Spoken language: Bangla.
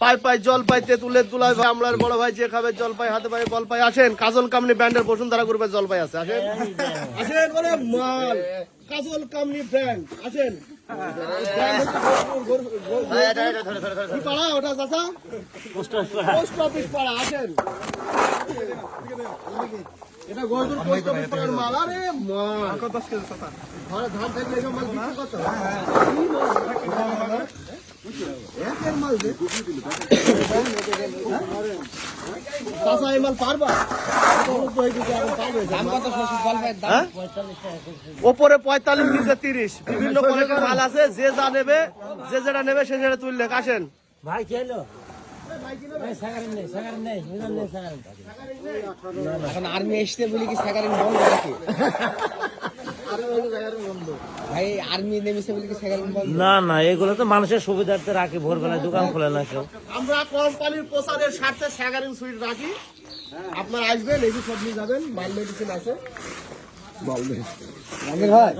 পাই পাই জলপাই তেঁতুলের তুলায় ভাই আমলার বড় ভাই যে খাবে জলপাই হাতে পায়ে বলপাই আসেন কাজল কামনি ব্র্যান্ডের বসুন্ধরা গ্রুপের জলপাই আছে আসেন আসেন বলে মাল কাজল কামনি ব্র্যান্ড আসেন পাড়া ওটা চাচা পোস্ট অফিস পাড়া আসেন এটা গর্জুর পোস্ট অফিস পাড়ার মাল আরে মাল 10 কেজি চাচা ঘরে ধান থাকলে এই মাল বিক্রি করতে একের মাল দে চাচা এই মাল পারবা ওপরে 45 নিচে 30 বিভিন্ন কোয়ালিটির মাল আছে যে যা নেবে যে যেটা নেবে সে সেটা তুললে আসেন ভাই কি হলো এখন আর্মি এসছে বলি কি সাগারিং বন্ধ নাকি ভাই আর্মি নেমেছে বলি কি সাগারিং বন্ধ না না এগুলো তো মানুষের সুবিধার্থে রাখি ভোরবেলায় দোকান খোলে না কেউ আমরা কোম্পানির প্রচারের স্বার্থে সাগারিং সুইট রাখি আপনার আসবেন এই সব নিয়ে যাবেন মাল মেডিসিন আছে বলবে হয়